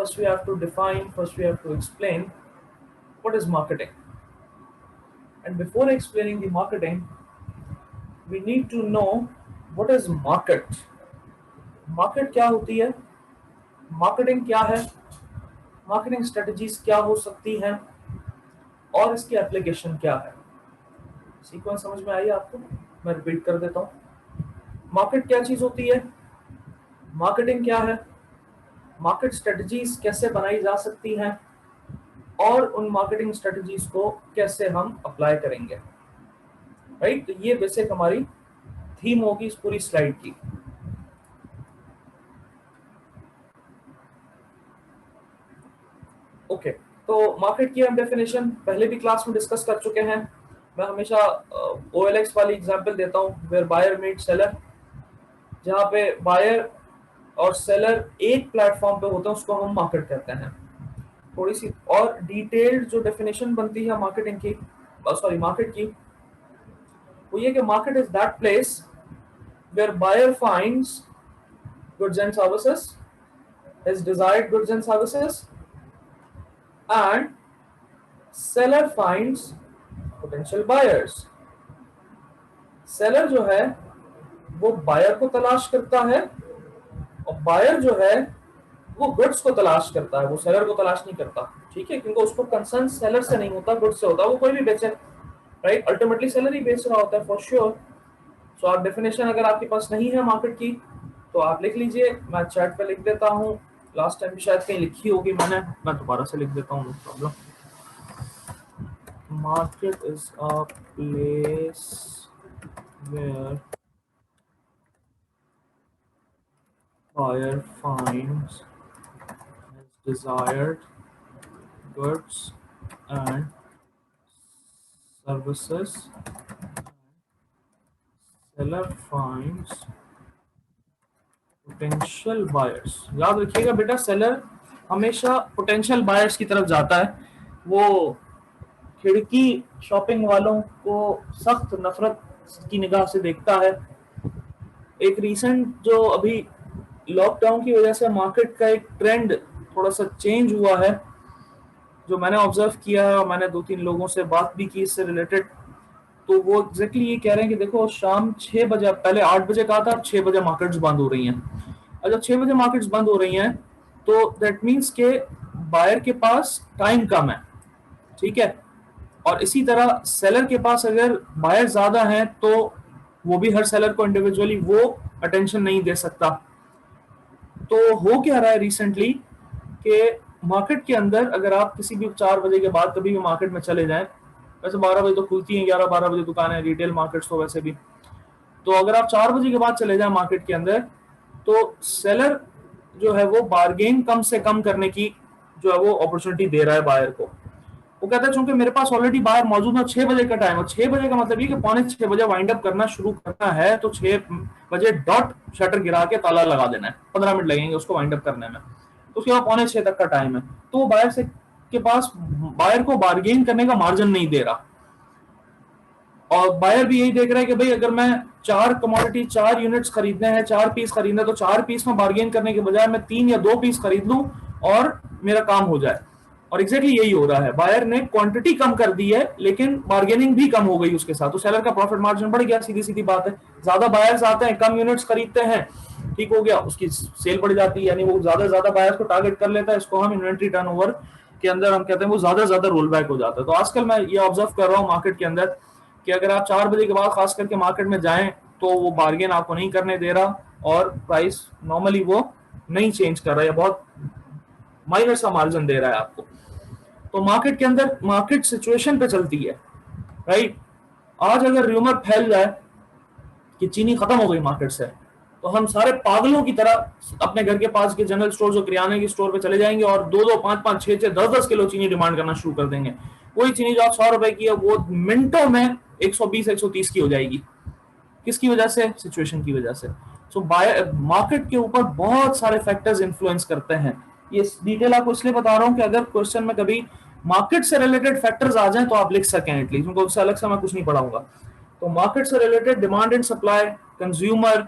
first we have to define, first we have to explain what is marketing. And before explaining the marketing, we need to know what is market. Market क्या होती है, marketing क्या है, marketing strategies क्या हो सकती हैं और इसकी एप्लीकेशन क्या है। सीक्वेंस समझ में आई आपको? मैं रिपीट कर देता हूँ। मार्केट क्या चीज होती है, मार्केटिंग क्या है, मार्केट स्ट्रेटजीज कैसे बनाई जा सकती हैं और उन मार्केटिंग स्ट्रेटजीज को कैसे हम अप्लाई करेंगे। राइट, तो ये बेसिक हमारी थीम होगी इस पूरी स्लाइड की। ओके, तो मार्केट की हम डेफिनेशन पहले भी क्लास में डिस्कस कर चुके हैं। मैं हमेशा OLX वाली एग्जांपल देता हूँ, वेयर बायर मीट सेलर, जहाँ पे बायर और सेलर एक प्लेटफॉर्म पे होते हैं, उसको हम मार्केट कहते हैं। थोड़ी सी और डिटेल्ड जो डेफिनेशन बनती है मार्केटिंग की, सॉरी मार्केट की, वो ये कि market is that place where buyer finds goods and services, his desired goods and services, and seller finds potential buyers. Seller जो है वो बायर को तलाश करता है और बायर जो है वो गुड्स को तलाश करता है, वो सेलर को तलाश नहीं करता। ठीक है, क्योंकि उसको कंसर्न सेलर से नहीं होता, गुड्स से होता है। वो कोई भी बेचे, राइट, अल्टीमेटली सेलर ही बेच रहा होता है फॉर श्योर। सो आप डेफिनेशन अगर आपके पास नहीं है मार्केट की तो आप लिख लीजिए, मैं चैट पे लिख देता हूँ। लास्ट टाइम भी शायद कहीं लिखी होगी मैंने, मैं दोबारा से लिख देता हूँ, no problem. Market is a place where buyer finds his desired goods and services, seller finds potential buyers. याद रखिएगा बेटा, सेलर हमेशा पोटेंशियल बायर्स की तरफ जाता है। वो खिड़की शॉपिंग वालों को सख्त नफरत की निगाह से देखता है। एक रीसेंट जो अभी लॉकडाउन की वजह से मार्केट का एक ट्रेंड थोड़ा सा चेंज हुआ है, जो मैंने ऑब्जर्व किया है और मैंने 2-3 लोगों से बात भी की इससे रिलेटेड, तो वो एग्जैक्टली ये कह रहे हैं कि देखो शाम 6 बजे, पहले 8 बजे कहा था, अब 6 बजे मार्केट्स बंद हो रही हैं। और जब 6 बजे मार्केट्स बंद हो रही हैं तो दैट मीन्स के बायर के पास टाइम कम है। ठीक है, और इसी तरह सेलर के पास अगर बायर ज्यादा हैं तो वो भी हर सेलर को इंडिविजुअली वो अटेंशन नहीं दे सकता। तो हो क्या रहा है रिसेंटली कि मार्केट के अंदर अगर आप किसी भी 4 बजे के बाद कभी भी मार्केट में चले जाएं, वैसे 12 बजे तो खुलती हैं, 11-12 बजे दुकानें, रिटेल मार्केट्स तो वैसे भी, तो अगर आप 4 बजे के बाद चले जाएं मार्केट के अंदर तो सेलर जो है वो बार्गेन कम से कम करने की जो है वो अपॉर्चुनिटी दे रहा है बायर को। वो कहता है चूंकि मेरे पास ऑलरेडी बाहर मौजूद है, 6 बजे का टाइम है, 6 बजे का मतलब ये कि 5:45 बजे वाइंड अप करना शुरू करना है, तो 6 बजे डॉट शटर गिरा के ताला लगा देना है, 15 मिनट लगेंगे उसको वाइंड अप करने में, तो उसके बाद 5:45 तक का टाइम है। तो वो बायर से के पास बायर को बार्गेन करने का मार्जिन नहीं दे रहा, और बायर भी यही देख रहा है कि भाई अगर मैं 4 कमोडिटी 4 यूनिट्स खरीदने हैं, 4 पीस खरीदने, तो 4 पीस में बार्गेन करने के बजाय मैं 3 या 2 पीस खरीद लूं और मेरा काम हो जाए। और एग्जैक्टली यही हो रहा है, बायर ने क्वांटिटी कम कर दी है लेकिन बार्गेनिंग भी कम हो गई उसके साथ, तो सेलर का प्रॉफिट मार्जिन बढ़ गया। सीधी सीधी बात है, ज्यादा बायर्स आते हैं, कम यूनिट्स खरीदते हैं, ठीक हो गया, उसकी सेल बढ़ जाती है, यानी वो ज्यादा बायर्स को टारगेट कर लेता है। इसको हम इन्वेंट्री टर्नओवर के अंदर हम कहते हैं वो ज्यादा रोल बैक हो जाता है। तो आजकल मैं ये ऑब्जर्व कर रहा हूँ मार्केट के अंदर कि अगर आप 4 बजे के बाद खास करके मार्केट में जाएं तो वो बार्गेन आपको नहीं करने दे रहा और प्राइस नॉर्मली वो नहीं चेंज कर रहा है, बहुत माइनर सा मार्जिन दे रहा है आपको। तो मार्केट के अंदर मार्केट सिचुएशन पे चलती है, राइट। आज अगर र्यूमर फैल जाए कि चीनी खत्म हो गई मार्केट से, तो हम सारे पागलों की तरह अपने घर के पास के जनरल स्टोर जो किराने की स्टोर पे चले जाएंगे और 2-2, 5-5, 6-6, 10-10 किलो चीनी डिमांड करना शुरू कर देंगे। वही चीनी जो 100 रुपए की है वो मिनटों में 120-130 की हो जाएगी। किसकी वजह से? सिचुएशन की वजह से। सो मार्केट के ऊपर बहुत सारे फैक्टर्स इन्फ्लुएंस करते हैं। ये डिटेल आपको इसलिए बता रहा हूं कि अगर क्वेश्चन में कभी मार्केट से रिलेटेड फैक्टर्स आ जाएं तो आप लिख सकें एटलीस्ट, क्योंकि उससे अलग से मैं कुछ नहीं पढ़ाऊंगा। तो मार्केट से related demand and supply, consumer,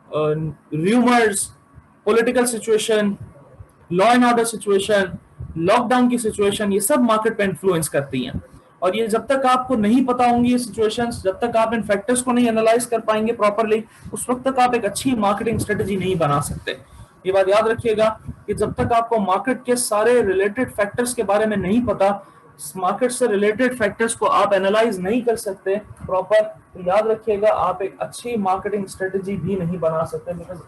rumours, political situation, law and order situation, lockdown की सिचुएशन, ये सब मार्केट पे इन्फ्लुएंस करती हैं। और ये जब तक आपको नहीं पता होंगी ये सिचुएशंस, जब तक आप इन फैक्टर्स को नहीं एनालाइज कर पाएंगे प्रॉपरली, उस वक्त तक आप एक अच्छी मार्केटिंग स्ट्रेटेजी नहीं बना सकते। ये बात याद रखिएगा कि जब तक आपको मार्केट के सारे रिलेटेड फैक्टर्स के बारे में नहीं पता, मार्केट से रिलेटेड फैक्टर्स को आप एनालाइज नहीं कर सकते प्रॉपर, तो याद रखिएगा आप एक अच्छी मार्केटिंग स्ट्रेटेजी भी नहीं बना सकते। Because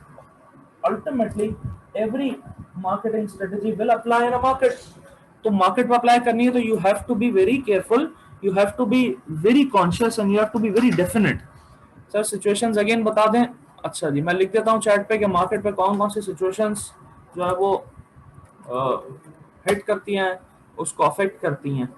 ultimately every marketing strategy will apply in a market. तो मार्केट में अप्लाई करनी है तो you have to be very careful, you have to be very conscious and you have to be very definite. Sir situations again बता दें। अच्छा जी, मैं लिख देता हूँ चैट पे कि मार्केट पे कौन कौन सी सिचुएशंस जो है वो हिट करती हैं, उसको अफेक्ट करती हैं।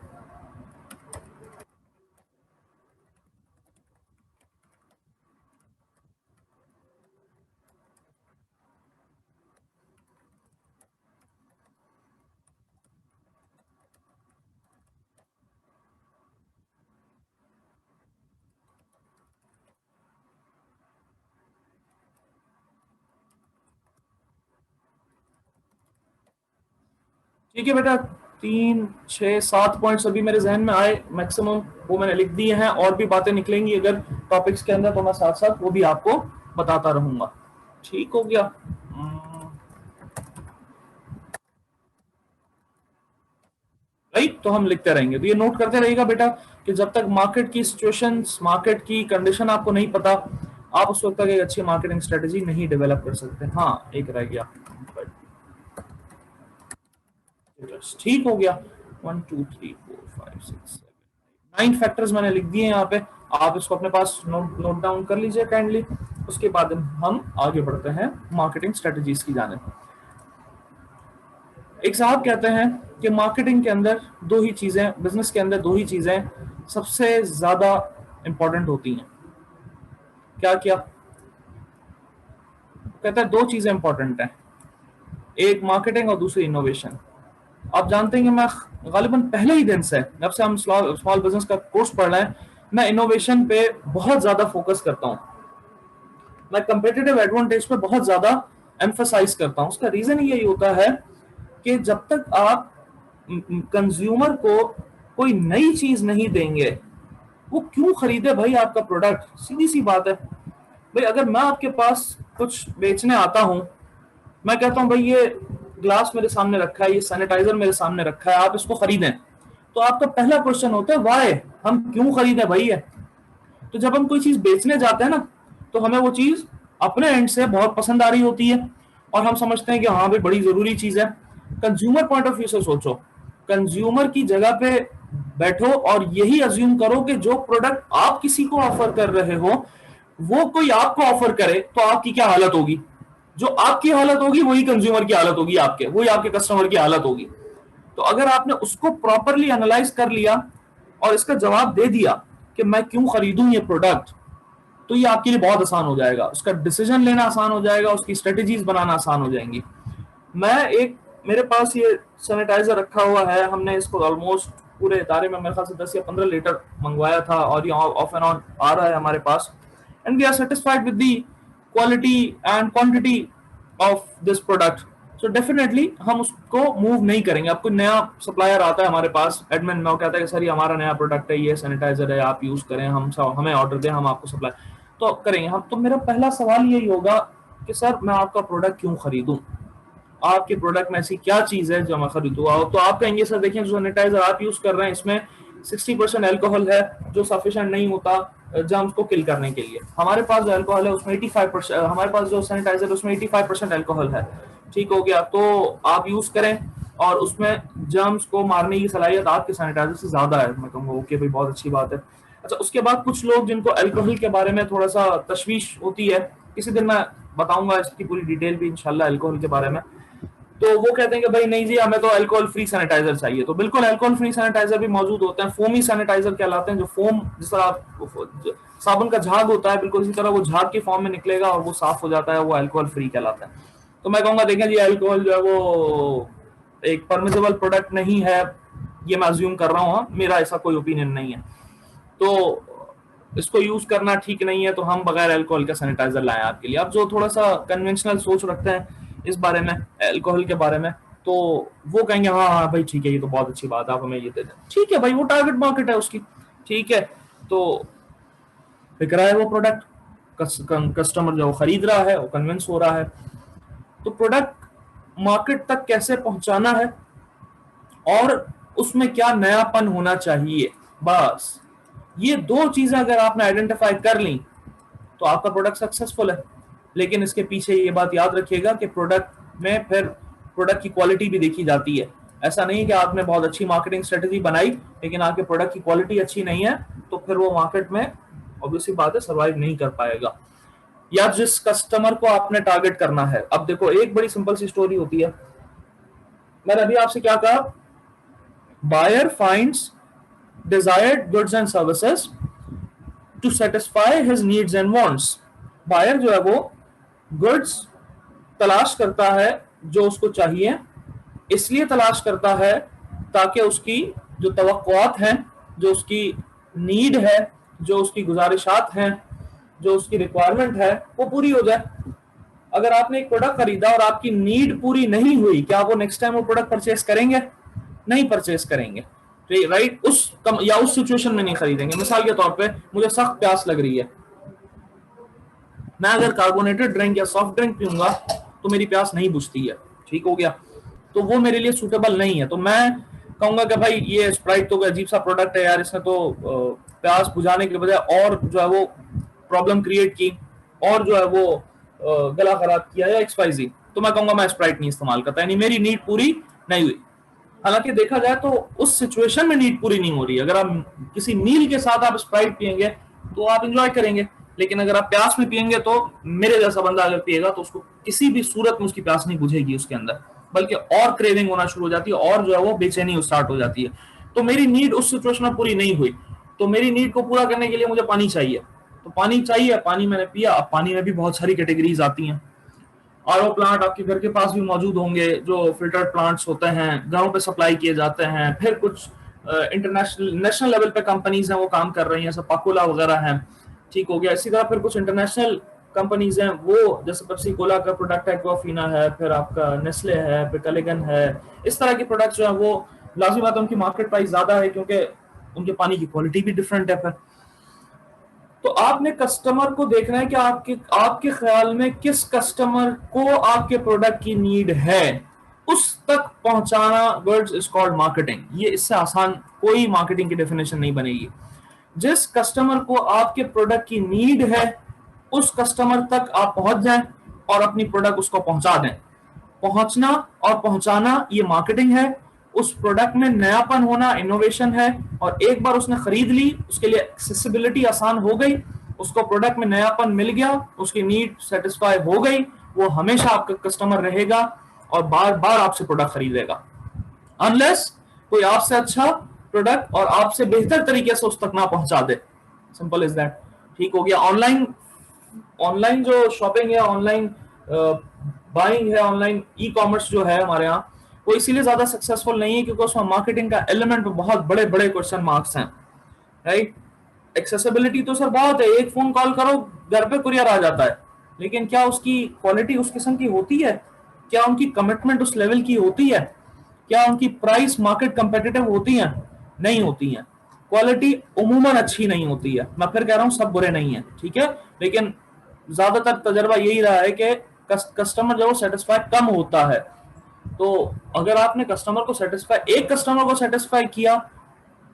ठीक है बेटा, 3 6 7 पॉइंट्स अभी मेरे जहन में आए मैक्सिमम, वो मैंने लिख दिए हैं। और भी बातें निकलेंगी अगर टॉपिक्स के अंदर तो मैं साथ साथ वो भी आपको बताता रहूंगा। ठीक हो गया। राइट, तो हम लिखते रहेंगे। तो ये नोट करते रहिएगा बेटा कि जब तक मार्केट की सिचुएशंस, मार्केट की कंडीशन आपको नहीं पता, आप उस वक्त तक एक अच्छी मार्केटिंग स्ट्रेटेजी नहीं डेवलप कर सकते। हाँ, एक रह गया। ठीक हो गया। 1 2 3 4 5 6 7 9 फैक्टर्स मैंने लिख दिए यहाँ पे, आप इसको अपने पास नोट डाउन कर लीजिए काइंडली। उसके बाद हम आगे बढ़ते हैं मार्केटिंग स्ट्रेटेजीज की जानिब। एक साहब कहते हैं कि मार्केटिंग के अंदर दो ही चीजें, बिजनेस के अंदर दो ही चीजें सबसे ज्यादा इंपॉर्टेंट होती हैं। क्या क्या कहता है? दो चीजें इंपॉर्टेंट हैं, एक मार्केटिंग और दूसरी इनोवेशन। आप जानते हैं कि मैं गालिबन पहले ही दिन से, जब से हम स्मॉल बिजनेस का कोर्स पढ़ रहे हैं, मैं इनोवेशन पे बहुत ज्यादा फोकस करता हूँ। मैं कंपेटिटिव एडवांटेज पे बहुत ज्यादा एम्फसाइज करता हूँ। उसका रीजन यही होता है कि जब तक आप कंज्यूमर को कोई नई चीज नहीं देंगे, वो क्यों खरीदे भाई आपका प्रोडक्ट? सीधी सी बात है भाई। अगर मैं आपके पास कुछ बेचने आता हूं, मैं कहता हूं भाई ये ग्लास मेरे सामने रखा है, ये सैनिटाइजर मेरे सामने रखा है, आप इसको खरीदें, तो आपका पहला क्वेश्चन होता है वाई, हम क्यों खरीदें भाई ये? तो जब हम कोई चीज बेचने जाते हैं ना, तो हमें वो चीज अपने एंड से बहुत पसंद आ रही होती है और हम समझते हैं कि हाँ भाई बड़ी जरूरी चीज है। कंज्यूमर पॉइंट ऑफ व्यू से सोचो, कंज्यूमर की जगह पे बैठो और यही अज्यूम करो कि जो प्रोडक्ट आप किसी को ऑफर कर रहे हो वो कोई आपको ऑफर करे, तो आपकी क्या हालत होगी? जो आपकी हालत होगी वही कंज्यूमर की हालत होगी, आपके वही आपके कस्टमर की हालत होगी। तो अगर आपने उसको प्रॉपरली एनालाइज कर लिया और इसका जवाब दे दिया कि मैं क्यों खरीदूं ये प्रोडक्ट, तो ये आपके लिए बहुत आसान हो जाएगा, उसका डिसीजन लेना आसान हो जाएगा, उसकी स्ट्रेटेजीज बनाना आसान हो जाएंगी। मैं एक, मेरे पास ये सैनिटाइजर रखा हुआ है, हमने इसको ऑलमोस्ट पूरे इदारे में मेरे ख्याल से 10 या 15 लीटर मंगवाया था और ये ऑफ एंड ऑन आ रहा है हमारे पास, and we are satisfied with the quality and quantity of this product. So definitely हम उसको मूव नहीं करेंगे। अब कोई नया सप्लायर आता है हमारे पास एडमिन में, वो कहता है कि सर ये हमारा नया प्रोडक्ट है, ये सैनिटाइजर है, आप यूज करें, हम हमें ऑर्डर दें, हम आपको सप्लाई तो करेंगे हम। तो मेरा पहला सवाल यही होगा कि सर मैं आपका प्रोडक्ट क्यों खरीदूं, आपके प्रोडक्ट में ऐसी क्या चीज है जो मैं खरीदूं? तो आप कहेंगे सर देखिए जो सैनिटाइजर आप यूज कर रहे हैं इसमें 60% एल्कोहल है, जो सफिशिएंट नहीं होता जर्म्स को किल करने के लिए। हमारे पास जो एल्कोहल है उसमें 85%, हमारे पास जो सैनिटाइजर उसमें 85% एल्कोहल है। ठीक हो गया, तो आप यूज करें और उसमें जर्म्स को मारने की सलाहियत आपके सैनिटाइजर से ज्यादा है। मैं कहूँगा ओके भाई, बहुत अच्छी बात है। अच्छा, उसके बाद कुछ लोग जिनको अल्कोहल के बारे में थोड़ा सा तशवीश होती है, किसी दिन मैं बताऊंगा इसकी पूरी डिटेल भी इंशाल्लाह अल्कोहल के बारे में, तो वो कहते हैं कि भाई नहीं जी हमें तो अल्कोहल फ्री सैनिटाइजर चाहिए। तो बिल्कुल अल्कोहल फ्री सैनिटाइजर भी मौजूद होते हैं, फोमी सैनिटाइजर कहलाते हैं, जो फोम जिस तरह साबुन का झाग होता है बिल्कुल इसी तरह वो झाग के फॉर्म में निकलेगा और वो साफ हो जाता है, वो अल्कोहल फ्री कहलाता है। तो मैं कहूंगा देखें जी अल्कोहल जो है वो एक परमिसेबल प्रोडक्ट नहीं है, ये मैं अज्यूम कर रहा हूँ, मेरा ऐसा कोई ओपिनियन नहीं है, तो इसको यूज करना ठीक नहीं है, तो हम बगैर अल्कोहल का सैनिटाइजर लाएं आपके लिए। अब जो थोड़ा सा कन्वेंशनल सोच रखते हैं इस बारे में, अल्कोहल के बारे में, तो वो कहेंगे हाँ हाँ भाई ठीक है, ये तो बहुत अच्छी बात है, आप हमें ये दे दें। ठीक है भाई, वो टारगेट मार्केट है उसकी, ठीक है। तो बिक रहा है वो प्रोडक्ट, कस्टमर जो खरीद रहा है वो कन्विंस हो रहा है। तो प्रोडक्ट मार्केट तक कैसे पहुंचाना है और उसमें क्या नयापन होना चाहिए, बस ये दो चीजें अगर आपने आइडेंटिफाई कर ली तो आपका प्रोडक्ट सक्सेसफुल है। लेकिन इसके पीछे ये बात याद रखिएगा कि प्रोडक्ट में फिर प्रोडक्ट की क्वालिटी भी देखी जाती है। ऐसा नहीं कि आपने बहुत अच्छी मार्केटिंग स्ट्रेटेजी बनाई लेकिन आपके प्रोडक्ट की क्वालिटी अच्छी नहीं है, तो फिर वो मार्केट में ऑब्वियसली बात है सर्वाइव नहीं कर पाएगा। या जिस कस्टमर को आपने टारगेट करना है, अब देखो एक बड़ी सिंपल सी स्टोरी होती है। मैंने अभी आपसे क्या कहा, buyer finds desired goods and services to satisfy his needs and wants. Buyer जो है वो गुड्स तलाश करता है जो उसको चाहिए, इसलिए तलाश करता है ताकि उसकी जो तवक्कुआत हैं, जो उसकी नीड है, जो उसकी गुजारिशात हैं, जो उसकी रिक्वायरमेंट है वो पूरी हो जाए। अगर आपने एक प्रोडक्ट खरीदा और आपकी नीड पूरी नहीं हुई, क्या वो नेक्स्ट टाइम वो प्रोडक्ट परचेस करेंगे? नहीं परचेस करेंगे, राइट? या उस सिचुएशन में नहीं खरीदेंगे। मिसाल के तौर पे मुझे सख्त प्यास लग रही है, मैं अगर कार्बोनेटेड ड्रिंक या सॉफ्ट ड्रिंक पीऊंगा तो मेरी प्यास नहीं बुझती है, ठीक हो गया? तो वो मेरे लिए सूटेबल नहीं है। तो मैं कहूंगा कि भाई ये स्प्राइट तो अजीब सा प्रोडक्ट है यार, इसने तो प्यास बुझाने के बजाय और जो है वो प्रॉब्लम क्रिएट की और जो है वो गला खराब किया या एक्सवाइजी, तो मैं कहूंगा मैं स्प्राइट नहीं इस्तेमाल करता, यानी मेरी नीड पूरी नहीं हुई। हालांकि देखा जाए तो उस सिचुएशन में नीड पूरी नहीं हो रही। अगर आप किसी मील के साथ आप स्प्राइट पियेंगे तो आप इंजॉय करेंगे, लेकिन अगर आप प्यास में पियेंगे तो मेरे जैसा बंदा अगर पिएगा तो उसको किसी भी सूरत में उसकी प्यास नहीं बुझेगी उसके अंदर, बल्कि और क्रेविंग होना शुरू हो जाती है और जो है वो बेचैनी स्टार्ट हो जाती है। तो मेरी नीड उस सिचुएशन में पूरी नहीं हुई, तो मेरी नीड को पूरा करने के लिए मुझे पानी चाहिए। तो पानी चाहिए, पानी मैंने पिया। अब पानी में भी बहुत सारी कैटेगरीज आती हैं। आरओ प्लांट आपके घर के पास भी मौजूद होंगे, जो फिल्टर्ड प्लांट्स होते हैं, घरों पे सप्लाई किए जाते हैं। फिर कुछ इंटरनेशनल नेशनल लेवल पे कंपनीज हैं वो काम कर रही हैं, जैसे पाकोला वगैरह हैं, ठीक हो गया। इसी तरह फिर कुछ इंटरनेशनल कंपनीज हैं, वो जैसे पेप्सी कोला का प्रोडक्ट है, एक्वाफिना है, फिर आपका नेस्ले है, फिर कलेगन है। इस तरह के प्रोडक्ट जो है वो लाजमी बात है उनकी मार्केट प्राइस ज्यादा है क्योंकि उनके पानी की क्वालिटी भी डिफरेंट है। फिर तो आपने कस्टमर को देखना है कि आपके आपके ख्याल में किस कस्टमर को आपके प्रोडक्ट की नीड है, उस तक पहुंचाना वर्ड्स इज कॉल्ड मार्केटिंग। ये इससे आसान कोई मार्केटिंग की डेफिनेशन नहीं बनेगी। जिस कस्टमर को आपके प्रोडक्ट की नीड है उस कस्टमर तक आप पहुंच जाएं और अपनी प्रोडक्ट उसको पहुंचा दें। पहुंचना और पहुंचाना ये मार्केटिंग है। उस प्रोडक्ट में नयापन होना इनोवेशन है। और एक बार उसने खरीद ली, उसके लिए एक्सेसिबिलिटी आसान हो गई, उसको प्रोडक्ट में नयापन मिल गया, उसकी नीड सेटिस्फाई हो गई, वो हमेशा आपका कस्टमर रहेगा और बार बार आपसे प्रोडक्ट खरीदेगा, अनलेस कोई आपसे अच्छा प्रोडक्ट और आपसे बेहतर तरीके से उस तक ना पहुंचा दे। सिंपल इज दैट, ठीक हो गया। ऑनलाइन ऑनलाइन जो शॉपिंग है, ऑनलाइन बाइंग है, ऑनलाइन ई कॉमर्स जो है हमारे यहाँ, वो इसीलिए ज्यादा सक्सेसफुल नहीं है क्योंकि उसमें मार्केटिंग का एलिमेंट में बहुत बड़े बड़े क्वेश्चन मार्क्स हैं, राइट? एक्सेसिबिलिटी तो सर बहुत है, एक फोन कॉल करो घर पे कुरियर आ जाता है, लेकिन क्या उसकी क्वालिटी उस किस्म की होती है? क्या उनकी कमिटमेंट उस लेवल की होती है? क्या उनकी प्राइस मार्केट कंपेटिटिव होती है? नहीं होती है। क्वालिटी उमूमन अच्छी नहीं होती है। मैं फिर कह रहा हूँ सब बुरे नहीं है, ठीक है, लेकिन ज्यादातर तजर्बा यही रहा है कि कस्टमर जो सेटिस्फाई कम होता है। तो अगर आपने कस्टमर को सेटिस्फाई, एक कस्टमर को सेटिस्फाई किया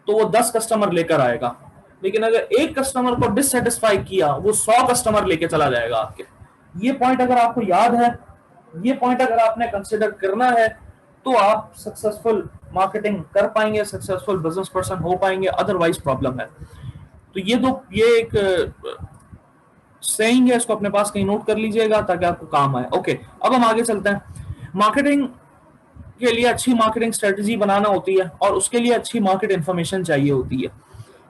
तो वो 10 कस्टमर लेकर आएगा, लेकिन अगर एक कस्टमर को डिससेटिस्फाई किया वो 100 कस्टमर लेके चला जाएगा आपके। ये पॉइंट अगर आपको याद है, ये पॉइंट अगर आपने कंसिडर करना है, तो आप सक्सेसफुल मार्केटिंग कर पाएंगे, सक्सेसफुल बिजनेस पर्सन हो पाएंगे, अदरवाइज प्रॉब्लम है। तो ये एक सेइंग है, इसको अपने पास कहीं नोट कर लीजिएगा ताकि आपको काम आए। ओके, अब हम आगे चलते हैं। मार्केटिंग के लिए अच्छी मार्केटिंग स्ट्रेटजी बनाना होती है और उसके लिए अच्छी मार्केट इंफॉर्मेशन चाहिए होती है।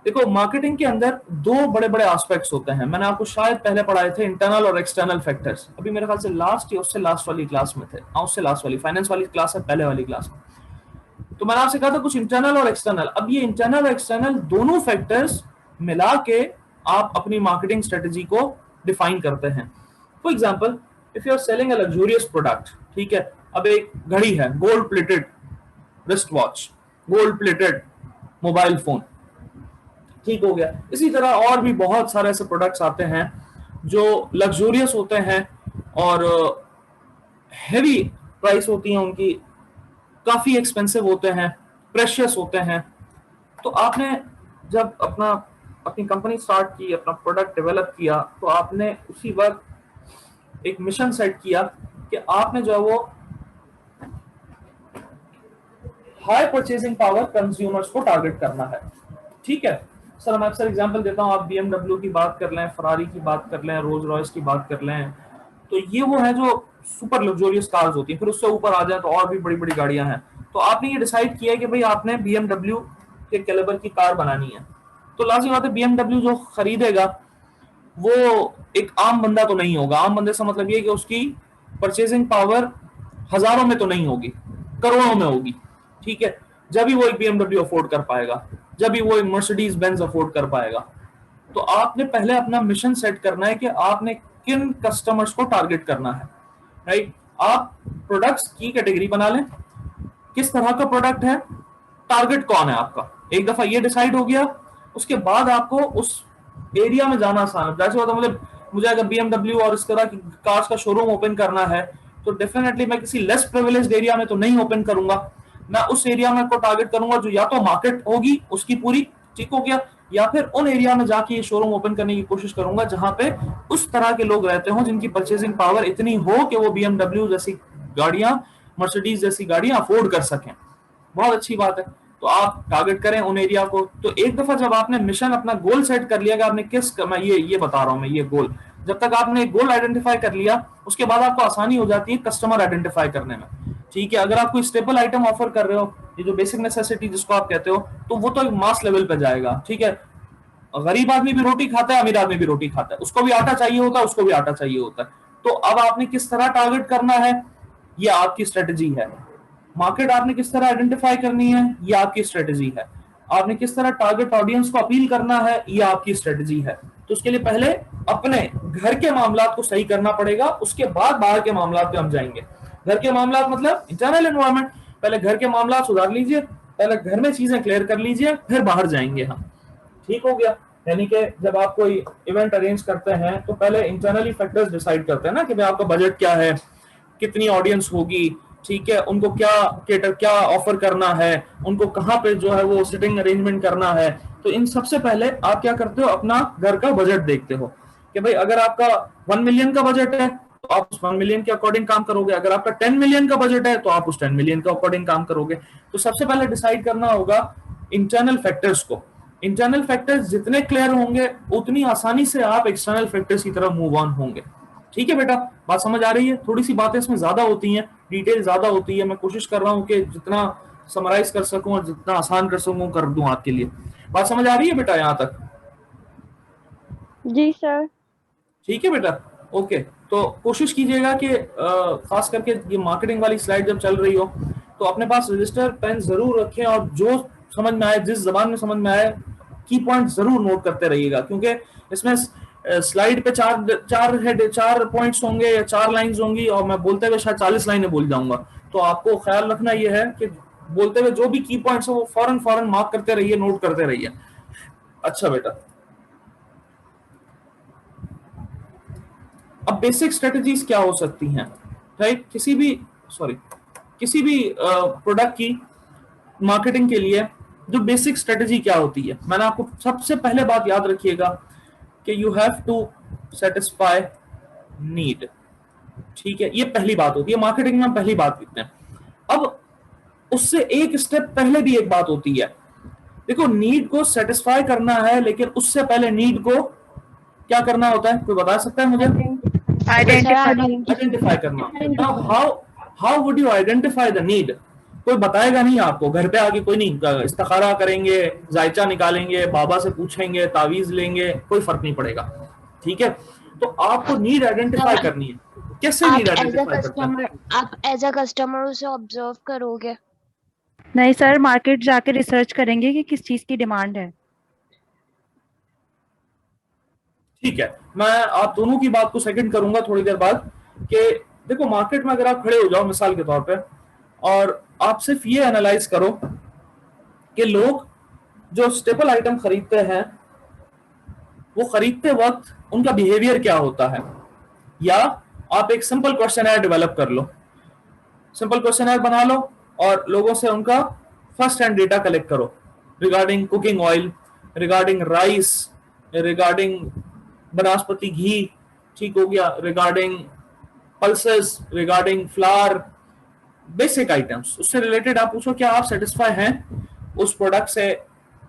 देखो, मार्केटिंग के अंदर दो बड़े बड़े एस्पेक्ट्स होते हैं। मैंने आपको शायद पहले पढ़ाए थे, इंटरनल और एक्सटर्नल फैक्टर्स। अभी मेरे ख्याल से लास्ट या उससे लास्ट वाली क्लास में थे, उससे लास्ट वाली फाइनेंस वाली क्लास है, पहले वाली क्लास में। तो मैंने आपसे कहा था कुछ इंटरनल और एक्सटर्नल। अब ये इंटरनल और एक्सटर्नल दोनों फैक्टर्स मिला के आप अपनी मार्केटिंग स्ट्रेटेजी को डिफाइन करते हैं। For example, if you are selling a luxurious product, ठीक है, अब एक घड़ी है, gold plated wrist watch, gold plated mobile phone, ठीक हो गया। इसी तरह और भी बहुत सारे ऐसे प्रोडक्ट्स आते हैं जो लग्जूरियस होते हैं और हैवी प्राइस होती है उनकी, काफी एक्सपेंसिव होते हैं, प्रेशियस होते हैं। तो आपने जब अपनी कंपनी स्टार्ट की, अपना प्रोडक्ट डेवलप किया, तो आपने उसी वक्त एक मिशन सेट किया कि आपने जो है वो हाई परचेजिंग पावर कंज्यूमर्स को टारगेट करना है, ठीक है। सर मैं अक्सर एग्जांपल देता हूँ, आप BMW की बात कर लें, फरारी की बात कर लें, रोल्स रॉयस की बात कर लें, तो ये वो है जो सुपर लग्जोरियस कार्स होती हैं। फिर उससे ऊपर आ जाए तो और भी बड़ी बड़ी गाड़ियां हैं। तो आपने ये डिसाइड किया है कि भाई आपने BMW के कैलिबर की कार बनानी है, तो लाजिम बात है BMW जो खरीदेगा वो एक आम बंदा तो नहीं होगा। आम बंदे से मतलब ये कि उसकी परचेजिंग पावर हजारों में तो नहीं होगी, करोड़ों में होगी, ठीक है। जब भी वो एक BMW अफोर्ड कर पाएगा, जब भी वो एक मर्सिडीज बेंज अफोर्ड कर पाएगा। तो आपने पहले अपना मिशन सेट करना है कि आपने किन कस्टमर्स को टारगेट करना है, राइट। आप प्रोडक्ट्स की कैटेगरी बना लें, किस तरह का प्रोडक्ट है, टारगेट कौन है आपका। एक दफा ये डिसाइड हो गया, उसके बाद आपको उस एरिया में जाना आसान है। जैसे होता मतलब मुझे अगर BMW और इस तरह की कार्स का शोरूम ओपन करना है, तो डेफिनेटली मैं किसी लेस प्रिविलेज्ड एरिया में तो नहीं ओपन करूंगा, मैं उस एरिया में को टारगेट करूंगा जो या तो मार्केट होगी उसकी पूरी, ठीक हो गया, या फिर उन एरिया में जाके ये शोरूम ओपन करने की कोशिश करूंगा जहां पे उस तरह के लोग रहते हो जिनकी परचेजिंग पावर इतनी हो कि वो BMW जैसी गाड़ियां, मर्सिडीज जैसी गाड़ियां अफोर्ड कर सकें। बहुत अच्छी बात है। तो आप टारगेट करें उन एरिया को। तो एक दफा जब आपने मिशन अपना गोल सेट कर लिया कि आपने किस, मैं ये बता रहा हूं मैं, ये गोल, जब तक आपने एक गोल आइडेंटिफाई कर लिया, उसके बाद आपको आसानी हो जाती है कस्टमर आइडेंटिफाई करने में, ठीक है। अगर आप कोई स्टेपल आइटम ऑफर कर रहे हो, ये जो बेसिक नेसेसिटी जिसको आप कहते हो, तो वो तो एक मास लेवल पे जाएगा, ठीक है। गरीब आदमी भी रोटी खाता है, अमीर आदमी भी रोटी खाता है, उसको भी आटा चाहिए होता है, उसको भी आटा चाहिए होता है। तो अब आपने किस तरह टारगेट करना है, ये आपकी स्ट्रेटजी है। मार्केट आपने किस तरह आइडेंटिफाई करनी है, ये आपकी स्ट्रेटजी है। आपने किस तरह टारगेट ऑडियंस को अपील करना है, ये आपकी स्ट्रेटजी है। तो उसके लिए पहले अपने घर के मामलात को सही करना पड़ेगा, उसके बाद बाहर के मामलात पे हम जाएंगे। घर के मामलात मतलब इंटरनल एनवायरनमेंट, पहले घर के मामलात सुधार लीजिए, पहले घर में चीजें क्लियर कर लीजिए, फिर बाहर जाएंगे हम, ठीक हो गया। यानी कि जब आप कोई इवेंट अरेंज करते हैं तो पहले इंटरनली फैक्टर्स डिसाइड करते हैं ना कि भाई आपका बजट क्या है, कितनी ऑडियंस होगी, ठीक है, उनको क्या ऑफर करना है, उनको कहाँ पे जो है वो सिटिंग अरेंजमेंट करना है। तो इन सबसे पहले आप क्या करते हो, अपना घर का बजट देखते हो कि भाई अगर आपका 1 मिलियन का बजट है तो आप उस 1 मिलियन के अकॉर्डिंग काम करोगे, अगर आपका 10 मिलियन का बजट है तो आप उस 10 मिलियन के अकॉर्डिंग काम करोगे। तो सबसे पहले डिसाइड करना होगा इंटरनल फैक्टर्स को। इंटरनल फैक्टर्स जितने क्लियर होंगे उतनी आसानी से आप एक्सटर्नल फैक्टर्स की तरफ मूव ऑन होंगे, ठीक है बेटा। बात समझ आ रही है? थोड़ी सी बातें इसमें ज्यादा होती हैं, डिटेल ज्यादा होती है, मैं कोशिश कर रहा हूँ कि जितना समराइज कर सकूं और जितना आसान कर सकूं कर दूं आपके लिए। बात समझ आ रही है बेटा यहाँ तक? जी सर। ठीक है बेटा, ओके। तो कोशिश कीजिएगा कि खास करके ये मार्केटिंग वाली स्लाइड जब चल रही हो तो अपने पास रजिस्टर पेन जरूर रखें, और जो समझ में आए, जिस जबान में समझ में आए, की पॉइंट जरूर नोट करते रहिएगा, क्योंकि इसमें स्लाइड पे चार पॉइंट्स होंगे या 4 लाइंस होंगी, और मैं बोलते हुए शायद 40 लाइनें बोल जाऊंगा। तो आपको ख्याल रखना यह है कि बोलते हुए जो भी की पॉइंट्स है वो फौरन फौरन मार्क करते रहिए, नोट करते रहिए। अच्छा बेटा, अब बेसिक स्ट्रेटजीज क्या हो सकती हैं, राइट। किसी भी प्रोडक्ट की मार्केटिंग के लिए जो बेसिक स्ट्रेटजी क्या होती है, मैंने आपको सबसे पहले बात याद रखिएगा कि you have to satisfy need, ठीक है। ये पहली बात होती है मार्केटिंग में, पहली बात लिखते हैं। अब उससे एक स्टेप पहले भी एक बात होती है, देखो नीड को सेटिस्फाई करना है, लेकिन उससे पहले नीड को क्या करना होता है, कोई बता सकता है मुझे? Sir identify. आइडेंटिफाई करना। Now how would you identify the need? कोई बताएगा नहीं आपको, घर पे आके कोई नहीं, इस्तिखारा करेंगे, जायचा निकालेंगे, बाबा से पूछेंगे, तावीज लेंगे, कोई फर्क नहीं पड़ेगा, ठीक है। तो आपको नीड आइडेंटिफाई करनी है। कैसे नीड आइडेंटिफाई करते हैं? आप एज अ कस्टमर उसे ऑब्जर्व करोगे। नहीं सर, मार्केट जाके रिसर्च करेंगे कि किस चीज की डिमांड है। ठीक है, मैं आप दोनों की बात को सेकंड करूंगा थोड़ी देर बाद कि देखो मार्केट में अगर आप खड़े हो जाओ मिसाल के तौर पे, और आप सिर्फ ये एनालाइज करो कि लोग जो स्टेपल आइटम खरीदते हैं वो खरीदते वक्त उनका बिहेवियर क्या होता है, या आप एक सिंपल क्वेश्चनर डेवलप कर लो, सिंपल क्वेश्चनर बना लो और लोगों से उनका फर्स्ट हैंड डेटा कलेक्ट करो regarding cooking oil, regarding rice, regarding vanaspati ghee, ठीक हो गया, regarding pulses, regarding flour, basic items. उससे रिलेटेड आप पूछो क्या आप सेटिस्फाई हैं उस प्रोडक्ट से,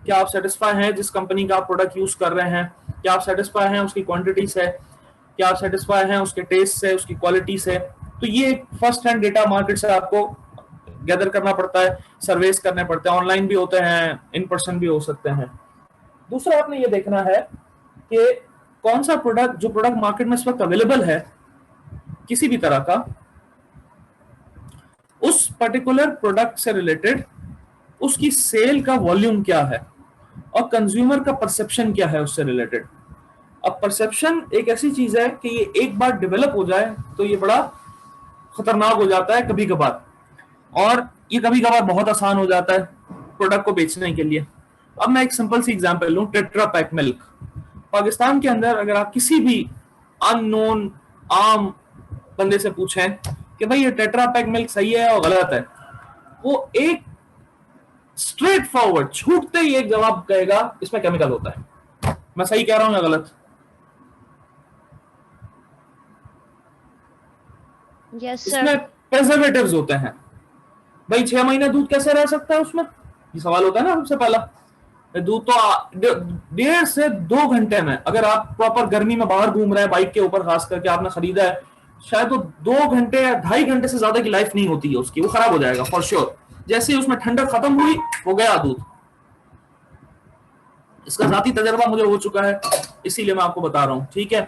क्या आप सेटिस्फाई हैं जिस कंपनी का आप प्रोडक्ट यूज कर रहे हैं, क्या आप सेटिस्फाई हैं उसकी क्वांटिटी से, क्या आप सेटिस्फाई हैं उसके टेस्ट से, उसकी क्वालिटी से। तो ये फर्स्ट हैंड डेटा मार्केट से आपको गैदर करना पड़ता है, सर्वेस करने पड़ते हैं, ऑनलाइन भी होते हैं, इन पर्सन भी हो सकते हैं। दूसरा आपने ये देखना है कि कौन सा प्रोडक्ट, जो प्रोडक्ट मार्केट में इस वक्त अवेलेबल है किसी भी तरह का, उस पर्टिकुलर प्रोडक्ट से रिलेटेड उसकी सेल का वॉल्यूम क्या है और कंज्यूमर का परसेप्शन क्या है उससे रिलेटेड। अब परसेप्शन एक ऐसी चीज है कि ये एक बार डेवलप हो जाए तो ये बड़ा खतरनाक हो जाता है कभी कभार, और ये कभी कभार बहुत आसान हो जाता है प्रोडक्ट को बेचने के लिए। अब मैं एक सिंपल सी एग्जांपल लूं, टेट्रा पैक मिल्क। पाकिस्तान के अंदर अगर आप किसी भी अननोन आम बंदे से पूछें कि भाई ये टेट्रा पैक मिल्क सही है और गलत है, वो एक स्ट्रेट फॉरवर्ड छूटते ही एक जवाब कहेगा इसमें केमिकल होता है। मैं सही कह रहा हूं या गलत? यस इसमें सर। प्रिजर्वेटिव्स होते हैं। भाई 6 महीने दूध कैसे रह सकता है उसमें, ये सवाल होता है ना सबसे पहला। दूध तो 1.5 से 2 घंटे में, अगर आप प्रॉपर गर्मी में बाहर घूम रहे हैं बाइक के ऊपर, खास करके आपने खरीदा है, शायद तो 2 घंटे या 2.5 घंटे से ज्यादा की लाइफ नहीं होती है उसकी, वो खराब हो जाएगा फॉर श्योर। जैसे ही उसमें ठंडक खत्म हुई वो गया दूध। इसका जाती तजर्बा मुझे हो चुका है, इसीलिए मैं आपको बता रहा हूं, ठीक है।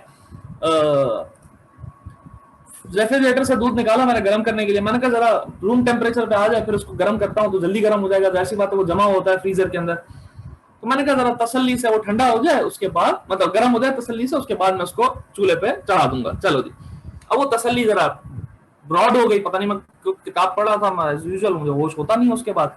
रेफ्रिजरेटर से दूध निकाला मैंने गर्म करने के लिए, मैंने कहा जरा रूम टेम्परेचर पे आ जाए फिर उसको गर्म करता हूं तो जल्दी गर्म हो जाएगा, ऐसी बात है वो जमा होता है फ्रीजर के अंदर। तो मैंने कहा जरा तसल्ली से वो ठंडा हो जाए उसके बाद, मतलब गर्म हो जाए तसल्ली से, उसके बाद मैं उसको चूल्हे पे चढ़ा दूंगा। चलो जी, अब वो तसल्ली जरा ब्रॉड हो गई, पता नहीं मैं किताब पढ़ा था, मैं एज यूजुअल मुझे होश होता नहीं उसके बाद।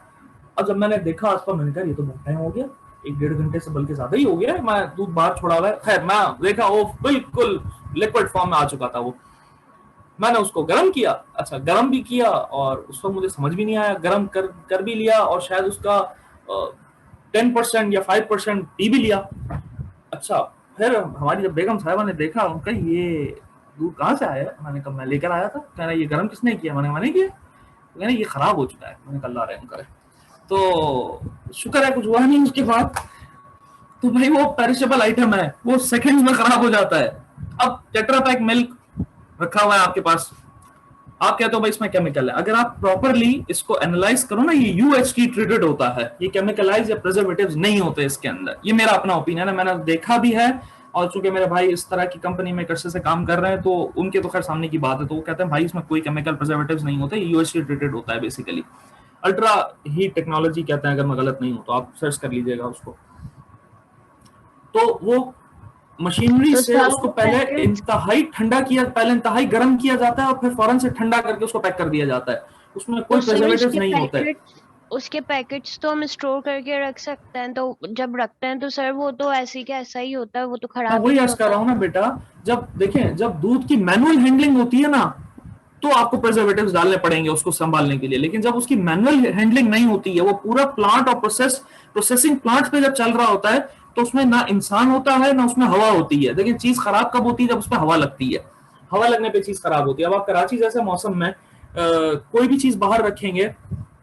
अब जब मैंने देखा आस पर, मैंने कहा ये तो बहुत टाइम हो गया, 1-1.5 घंटे से बल्कि ज्यादा ही हो गया, मैं दूध बाहर छोड़ा हुआ है। खैर मैं देखा वो बिल्कुल लिक्विड फॉर्म में आ चुका था वो। मैंने उसको गर्म किया, अच्छा गर्म भी किया, और उस वक्त मुझे समझ भी नहीं आया, गर्म कर भी लिया और शायद उसका 10% या 5% पी भी लिया। अच्छा फिर हमारी जब बेगम साहिबा ने देखा, उनका ये दूध कहाँ से आया? मैंने कहा मैं लेकर आया था। कह रहा ये गर्म किसने किया? मैंने किया। कहना ये खराब हो चुका है। मैंने कहा अल्लाह रहम करे। तो शुक्र है कुछ हुआ नहीं उसके बाद। तो भाई वो पेरिशेबल आइटम है, वो सेकंड्स में खराब हो जाता है। अब टेट्रा पैक मिल्क रखा हुआ है आपके पास, आप कहते हो भाई इसमें केमिकल है। अगर आप प्रॉपरली इसको एनालाइज करो ना, ये यूएचटी ट्रीटेड होता है, ये केमिकलाइज या प्रिजर्वेटिव्स नहीं होते इसके अंदर। ये मेरा अपना ओपिनियन है, मैंने देखा भी है, और चूंकि मेरे भाई इस तरह की कंपनी में कर्से से काम कर रहे हैं तो उनके तो खैर सामने की बात है, तो वो कहते हैं भाई इसमें कोई केमिकल प्रिजर्वेटिव्स नहीं होते, यूएचटी ट्रीटेड होता है बेसिकली। अल्ट्रा हीट टेक्नोलॉजी कहते हैं अगर मैं गलत नहीं हूं तो, आप सर्च कर लीजिएगा उसको। तो वो मशीनरी तो से सर उसको पहले इंतहाई ठंडा किया, पहले इंतहाई गर्म किया जाता है और फिर फौरन से ठंडा करके उसको पैक कर दिया जाता है। उसमें कोई प्रिजर्वेटिव्स नहीं होता है। उसके पैकेट्स तो हम स्टोर करके रख सकते हैं, तो जब रखते हैं तो सर वो तो ऐसे का ऐसा ही होता है, वो तो मैं खराब ही वही नहीं अर्ज कर होता। रहा हूँ ना बेटा, जब देखें जब दूध की मैनुअल हैंडलिंग होती है ना, तो आपको प्रिजर्वेटिव्स डालने पड़ेंगे उसको संभालने के लिए। लेकिन जब उसकी मैनुअल हैंडलिंग नहीं होती है, वो पूरा प्लांट और प्रोसेसिंग प्लांट पे जब चल रहा होता है, तो उसमें ना इंसान होता है ना उसमें हवा होती है। लेकिन चीज खराब कब होती है? जब उसमें हवा लगती है, हवा लगने पे चीज खराब होती है। अब आप कराची जैसे मौसम में कोई भी चीज बाहर रखेंगे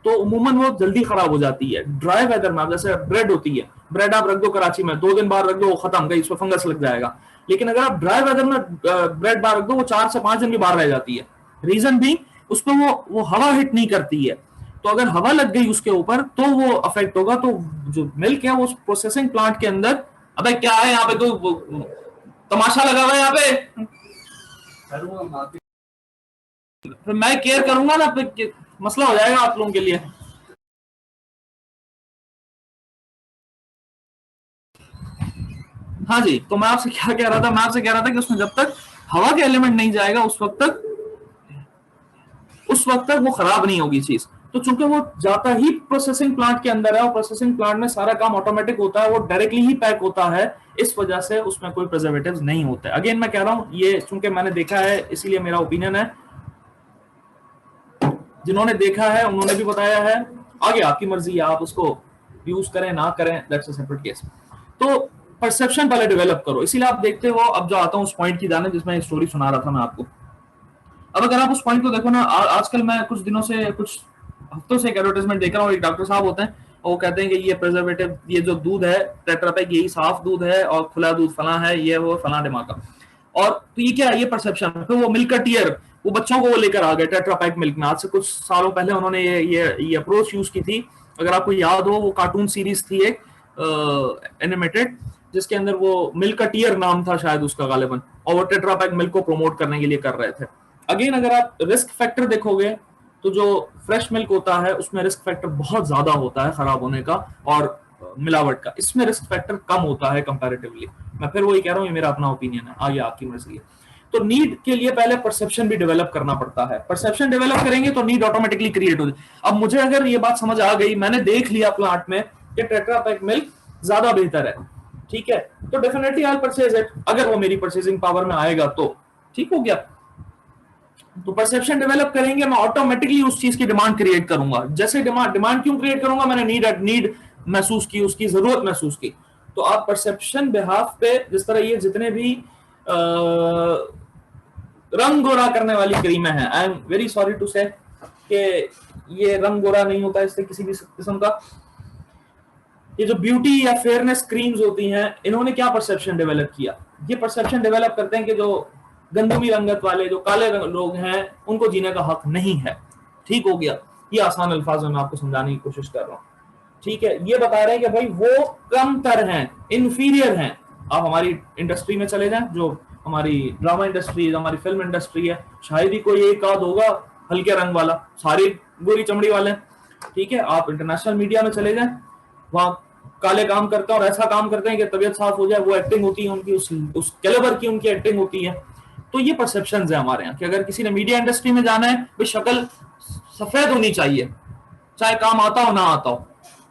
तो उमूमन वो जल्दी खराब हो जाती है। ड्राई वेदर में, जैसे ब्रेड होती है, ब्रेड आप रख दो कराची में, 2 दिन बाद रख दो वो खत्म गई, इसमें फंगस लग जाएगा। लेकिन अगर आप ड्राई वेदर में ब्रेड बाहर रख दो, वो 4 से 5 दिन भी बाहर रह जाती है। रीजन भी उसमें वो हवा हिट नहीं करती है, तो अगर हवा लग गई उसके ऊपर तो वो अफेक्ट होगा। तो जो मिल्क है वो प्रोसेसिंग प्लांट के अंदर, अबे क्या है यहाँ पे, तो तमाशा लगा हुआ है यहाँ पे, फिर मैं केयर करूंगा ना, फिर मसला हो जाएगा आप लोगों के लिए। हाँ जी, तो मैं आपसे क्या कह रहा था, मैं आपसे कह रहा था कि उसमें जब तक हवा के एलिमेंट नहीं जाएगा उस वक्त तक उस वक्त तक वो खराब नहीं होगी चीज। तो चूंकि वो जाता ही प्रोसेसिंग प्लांट के अंदर है और प्रोसेसिंग प्लांट में सारा काम ऑटोमेटिक होता है, वो डायरेक्टली ही पैक होता है, इस वजह से उसमें कोई प्रिजर्वेटिव्स नहीं होते। अगेन मैं कह रहा हूं, ये चूंकि मैंने देखा है इसीलिए मेरा ओपिनियन है, जिन्होंने देखा है उन्होंने भी बताया है, आगे आपकी मर्जी है, आप उसको यूज करें ना करें, दैट्स अ सेपरेट केस। तो परसेप्शन पहले डेवलप करो, इसीलिए आप देखते हो। अब जो आता हूं उस पॉइंट की जाने जिसमें स्टोरी सुना रहा था मैं आपको। अब अगर आप उस पॉइंट को देखो ना, आजकल मैं कुछ दिनों से, कुछ हफ्तों से एक एडवर्टाइजमेंट देख रहा हूँ, एक डॉक्टर साहब होते हैं, वो कहते हैं कि ये प्रिजर्वेटिव, ये जो दूध है टेट्रा पैक, यही साफ दूध है और खुला दूध फला है, ये वो फला दिमाग। और तो ये क्या है, ये परसेप्शन। फिर वो मिल्क का टियर, वो बच्चों को वो लेकर आ गए टेट्रा पैक मिल्क में। आज से कुछ सालों पहले उन्होंने ये अप्रोच यूज की थी, अगर आपको याद हो, वो कार्टून सीरीज थी एक एनिमेटेड, जिसके अंदर वो मिल्क का टियर नाम था शायद उसका गालिबन, और वो टेट्रा पैक मिल्क को प्रमोट करने के लिए कर रहे थे। अगेन अगर आप रिस्क फैक्टर देखोगे तो जो फ्रेश मिल्क होता है उसमें रिस्क फैक्टर बहुत ज्यादा होता है खराब होने का और मिलावट का, इसमें रिस्क फैक्टर कम होता है कंपैरेटिवली। मैं फिर वही कह रहा हूँ, ये मेरा अपना ओपिनियन है, आगे आपकी मर्जी है। तो नीड के लिए पहले परसेप्शन भी डेवलप करना पड़ता है। परसेप्शन डेवलप करेंगे तो नीड ऑटोमेटिकली क्रिएट हो जाए। अब मुझे अगर ये बात समझ आ गई, मैंने देख लिया प्लांट में कि टेट्रा पैक मिल्क ज्यादा बेहतर है, ठीक है, तो डेफिनेटली आई परचेज इट, अगर वो मेरी परचेजिंग पावर में आएगा तो ठीक हो गया। तो परसेप्शन डेवलप करेंगे, मैं ऑटोमेटिकली उस चीज की डिमांड क्रिएट करूंगा। जैसे डिमांड क्यों क्रिएट करूंगा, मैंने नीड महसूस की, उसकी जरूरत महसूस की। तो आप परसेप्शन बिहाफ पे, जिस तरह ये जितने भी रंग गोरा करने वाली क्रीमें हैं, I am very sorry to say कि ये रंग गोरा नहीं होता इससे किसी भी किस्म का, ये जो ब्यूटी या फेयरनेस क्रीम्स होती हैं, इन्होंने क्या परसेप्शन डेवलप किया, ये परसेप्शन डेवलप करते हैं कि जो गंदमी रंगत वाले, जो काले लोग हैं, उनको जीने का हक नहीं है। ठीक हो गया, ये आसान अल्फाज में मैं आपको समझाने की कोशिश कर रहा हूँ। ठीक है, ये बता रहे हैं कि भाई वो कमतर हैं, इंफीरियर हैं। आप हमारी इंडस्ट्री में चले जाएं, जो हमारी ड्रामा इंडस्ट्री, हमारी फिल्म इंडस्ट्री है, शायद ही कोई एक आध होगा हल्के रंग वाला, सारी गोरी चमड़ी वाले। ठीक है, आप इंटरनेशनल मीडिया में चले जाएं, वहां काले काम करते हैं और ऐसा काम करते हैं कि तबीयत साफ हो जाए, वो एक्टिंग होती है उनकी, उस कैलिबर की उनकी एक्टिंग होती है। तो ये परसेप्शंस है हमारे यहाँ कि अगर किसी ने मीडिया इंडस्ट्री में जाना है, भाई शक्ल सफेद होनी चाहिए, चाहे काम आता हो ना आता हो।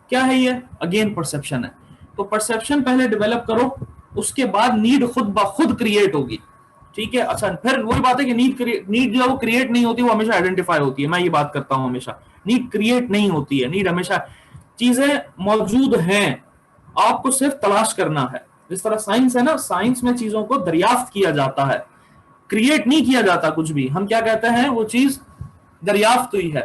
क्या है ये? अगेन परसेप्शन है। तो परसेप्शन पहले डेवलप करो, उसके बाद नीड खुद ब खुद क्रिएट होगी। ठीक है, अच्छा, फिर वही बात है कि नीड जो वो क्रिएट नहीं होती, वो हमेशा आइडेंटिफाई होती है। मैं ये बात करता हूं हमेशा, नीड क्रिएट नहीं होती है, नीड हमेशा, चीजें मौजूद हैं, आपको सिर्फ तलाश करना है। जिस तरह साइंस है ना, साइंस में चीजों को दरियाफ्त किया जाता है, क्रिएट नहीं किया जाता कुछ भी। हम क्या कहते हैं, वो चीज दरियाफ्त हुई है,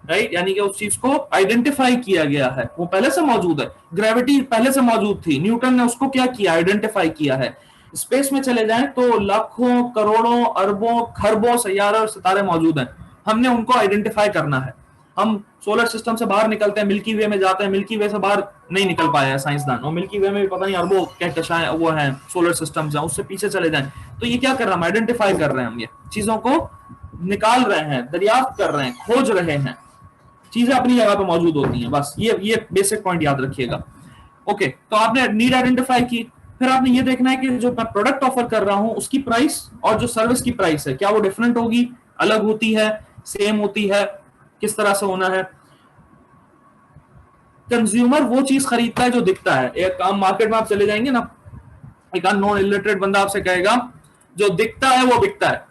राइट, यानी कि उस चीज को आइडेंटिफाई किया गया है, वो पहले से मौजूद है। ग्रेविटी पहले से मौजूद थी, न्यूटन ने उसको क्या किया, आइडेंटिफाई किया है। स्पेस में चले जाएं तो लाखों, करोड़ों, अरबों, खरबों सैयारे और सितारे मौजूद हैं, हमने उनको आइडेंटिफाई करना है। हम सोलर सिस्टम से बाहर निकलते हैं, मिल्की वे में जाते हैं, मिल्की वे से बाहर नहीं निकल पाए हैं साइंसदान, और मिल्की वे में भी पता नहीं अरबों कहकशाएं वो हैं सोलर सिस्टम से, उससे पीछे चले जाएं तो ये क्या कर रहे हैं, आइडेंटिफाई कर रहे हैं, हम ये चीजों को निकाल रहे हैं, दरियाफ्त कर रहे हैं, खोज रहे हैं। चीजें अपनी जगह पे मौजूद होती हैं, बस ये बेसिक पॉइंट याद रखिएगा। ओके, तो आपने नीड आइडेंटिफाई की, फिर आपने ये देखना है कि जो मैं प्रोडक्ट ऑफर कर रहा हूं उसकी प्राइस और जो सर्विस की प्राइस है, क्या वो डिफरेंट होगी, अलग होती है, सेम होती है, किस तरह से होना है। कंज्यूमर वो चीज खरीदता है जो दिखता है। एक काम मार्केट में आप चले जाएंगे ना, एक नॉन इलिटरेट बंदा आपसे कहेगा जो दिखता है वो बिकता है,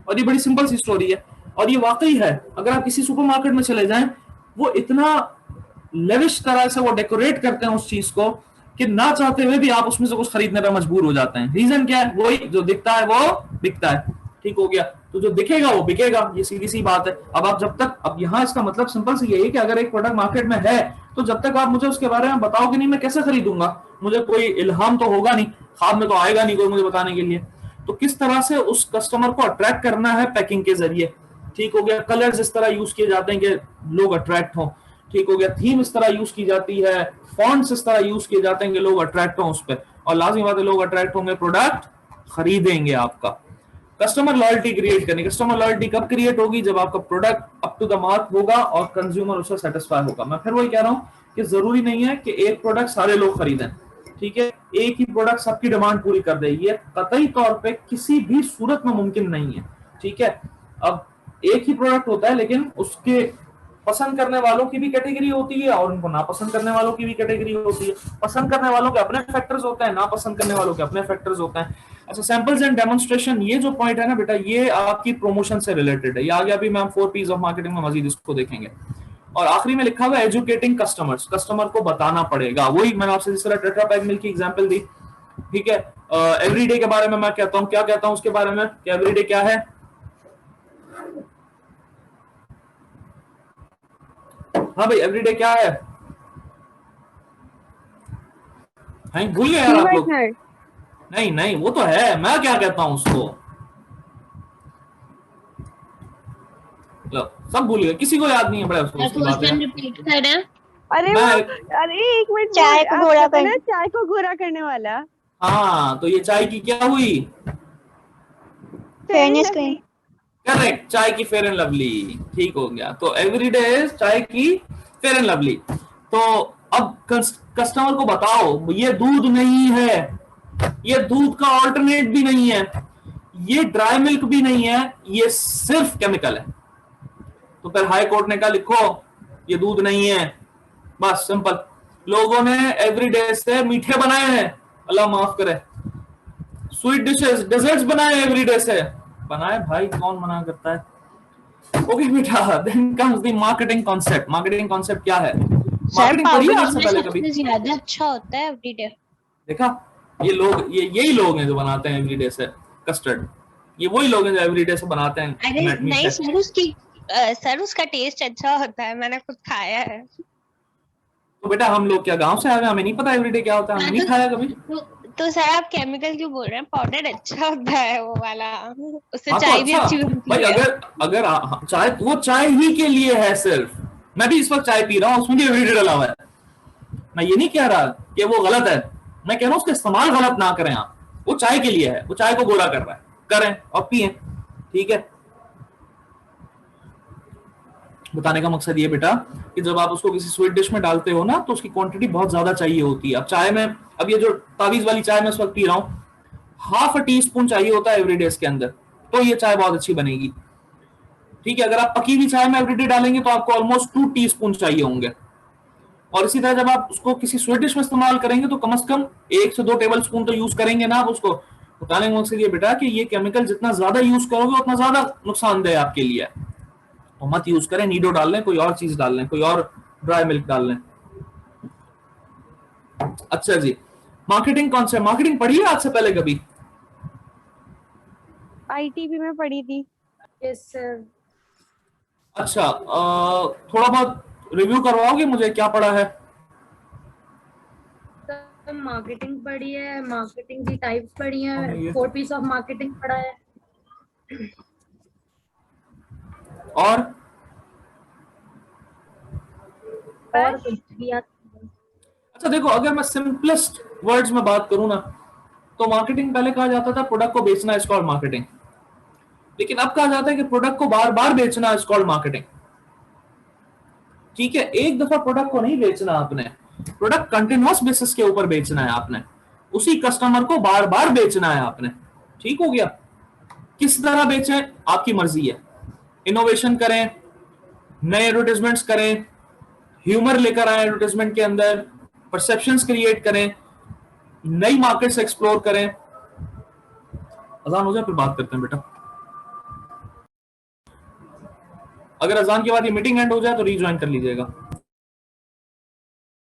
और ये बड़ी सिंपल सी स्टोरी है और ये वाकई है। अगर आप किसी सुपरमार्केट में चले जाएं, वो इतना लेविश तरह से वो डेकोरेट करते हैं उस चीज को कि ना चाहते हुए भी आप उसमें से कुछ खरीदने पर मजबूर हो जाते हैं। रीजन क्या है? वही, जो दिखता है वो बिकता है। ठीक हो गया, तो जो दिखेगा वो बिकेगा, ये सीधी सी बात है। अब आप जब तक, अब यहाँ इसका मतलब सिंपल सी यही है कि अगर एक प्रोडक्ट मार्केट में है तो जब तक आप मुझे उसके बारे में बताओगे नहीं, मैं कैसे खरीदूंगा? मुझे कोई इल्हाम तो होगा नहीं, ख्वाब में तो आएगा नहीं कोई मुझे बताने के लिए। तो किस तरह से उस कस्टमर को अट्रैक्ट करना है? पैकिंग के जरिए। ठीक हो गया, कलर्स इस तरह यूज किए जाते हैं कि लोग अट्रैक्ट हों। ठीक हो गया, थीम इस तरह यूज की जाती है, फॉन्ट्स इस तरह यूज किए जाते हैं कि लोग अट्रैक्ट हों उस पर, और लाजमी बात है लोग अट्रैक्ट होंगे, प्रोडक्ट खरीदेंगे आपका। कस्टमर लॉयल्टी क्रिएट करनी। कस्टमर लॉयल्टी कब क्रिएट होगी? जब आपका product up to the mark होगा और कंज्यूमर उससे सेटिस्फाई होगा। मैं फिर वही कह रहा हूं कि जरूरी नहीं है कि एक प्रोडक्ट सारे लोग खरीदें। ठीक है, एक ही प्रोडक्ट सबकी डिमांड पूरी कर दे, ये कतई तौर पे किसी भी सूरत में मुमकिन नहीं है। ठीक है, अब एक ही प्रोडक्ट होता है, लेकिन उसके पसंद करने वालों की भी कैटेगरी होती है और उनको नापसंद करने वालों की भी कैटेगरी होती है। पसंद करने वालों के अपने फैक्टर्स होते हैं, नापसंद करने वालों के अपने फैक्टर्स होते हैं। अच्छा, सैंपल्स एंड डेमोन्स्ट्रेशन, ये जो पॉइंट है ना बेटा, ये आपकी प्रमोशन से रिलेटेड है। ये आगे अभी मैम 4 P's ऑफ मार्केटिंग में मजीद इसको देखेंगे। और आखिरी में लिखा हुआ है एजुकेटिंग कस्टमर्स, कस्टमर को बताना पड़ेगा। वही मैंने आपसे जिस तरह टेट्रा पैक मिल्क की एग्जांपल दी, ठीक है। एवरीडे के बारे में मैं कहता हूँ, क्या कहता हूँ उसके बारे में कि एवरीडे क्या है? हाँ भाई, एवरीडे क्या है? हाँ, भूल गए यार आप लोग? नहीं नहीं, वो तो है, मैं क्या कहता हूँ उसको? लो, सब भूल गए, किसी को याद नहीं है बड़ा उसको उसकी बातें। रिपीट करें? अरे मैं अरे एक मिनट, चाय को गोरा करने, चाय को गोरा करने वाला। हाँ, तो ये चाय की क्या हुई? फेयरनेस कहीं। करेक्ट, चाय की फेयर एंड लवली, ठीक हो गया। तो एवरीडे चाय की फेयर एंड लवली। तो अब कस्टमर को बताओ ये दूध नहीं है, ये दूध का ऑल्टरनेट भी नहीं है, ये ड्राई मिल्क भी नहीं है, ये सिर्फ केमिकल है। तो फिर हाई कोर्ट ने कहा लिखो ये दूध नहीं है, बस सिंपल। लोगों ने एवरीडे से मीठे बनाए हैं, अल्लाह माफ करे, स्वीट डिशेस डेजर्ट्स बनाए एवरीडे से, बनाए भाई, कौन मना करता है। ओके बेटा, then comes the marketing concept. Marketing concept क्या है? मार्केटिंग पढ़ी है आपसे पहले कभी? सबसे ज्यादा अच्छा होता है एवरीडे। देखा, ये लोग, ये यही लोग हैं जो बनाते हैं एवरीडे से कस्टर्ड। ये वही लोग हैं जो एवरीडे से बनाते हैं। अरे नहीं सर, उसका टेस्ट अच्छा होता है, मैंने खुद खाया है। तो बेटा हम लोग क्या गांव से आए हैं, हमें नहीं पता एवरीडे क्या होता है, हमने नहीं खाया कभी। तो सर आप केमिकल क्यों बोल रहे हैं? पाउडर अच्छा होता है वो वाला, उससे हाँ, तो चाय भी अच्छा, अच्छी बनती भाई है। अगर चाय, वो चाय ही के लिए है सिर्फ। मैं भी इस वक्त चाय पी रहा हूँ, उसमें भी एवरीडे डला हुआ है। मैं ये नहीं कह रहा कि वो गलत है, मैं कह रहा हूँ उसका इस्तेमाल गलत ना करें आप। वो चाय के लिए है, वो चाय को गोरा कर रहा है, करें और पिए, ठीक है। बताने का मकसद ये बेटा कि जब आप उसको किसी स्वीट डिश में डालते हो ना, तो उसकी क्वांटिटी बहुत ज्यादा चाहिए होती है। अब चाय में, अब ये जो तावीज वाली चाय मैं इस वक्त पी रहा हूँ, हाफ अ टी स्पून चाहिए होता है एवरीडे के अंदर, तो ये चाय बहुत अच्छी बनेगी, ठीक है। अगर आप पकी हुई चाय में एवरीडे डालेंगे तो आपको ऑलमोस्ट 2 टीस्पून चाहिए होंगे। और इसी तरह जब आप उसको किसी स्वीट डिश में इस्तेमाल करेंगे तो कम से कम 1 से 2 टेबल स्पून तो यूज करेंगे ना आप उसको। बताने का मकसद ये बेटा कि ये केमिकल जितना ज्यादा यूज करोगे उतना ज्यादा नुकसानदेह आपके लिए है। तो मत यूज करें, नीडो डाल लें, कोई और चीज डाल लें, कोई और ड्राई मिल्क डाल लें। अच्छा जी, मार्केटिंग कौन सा? मार्केटिंग पढ़ी है आज से पहले कभी? आईटीबी में पढ़ी थी। Yes sir. अच्छा, थोड़ा बहुत रिव्यू करवाओगे मुझे, क्या पढ़ा है? मार्केटिंग पढ़ी है, मार्केटिंग की टाइप्स पढ़ी ये- है, 4 पीस ऑफ मार्केटिंग पढ़ा है। और कुछ भी याद नहीं। अच्छा देखो, अगर मैं सिंपलेस्ट वर्ड्स में बात करूं ना, तो मार्केटिंग पहले कहा जाता था प्रोडक्ट को बेचना इज कॉल्ड मार्केटिंग, लेकिन अब कहा जाता है कि प्रोडक्ट को बार बार बेचना इज कॉल्ड मार्केटिंग। ठीक है, एक दफा प्रोडक्ट को नहीं बेचना आपने, प्रोडक्ट कंटिन्यूअस बेसिस के ऊपर बेचना है आपने, उसी कस्टमर को बार बार बेचना है आपने। ठीक हो गया। किस तरह बेचें आपकी मर्जी है, इनोवेशन करें, नए एडवर्टाइजमेंट्स करें, ह्यूमर लेकर आए एडवर्टाइजमेंट के अंदर, परसेप्शंस क्रिएट करें, नई मार्केट्स एक्सप्लोर करें। अजान हो जाए फिर बात करते हैं बेटा। अगर अजान के बाद ये मीटिंग एंड हो जाए तो रीज्वाइन कर लीजिएगा।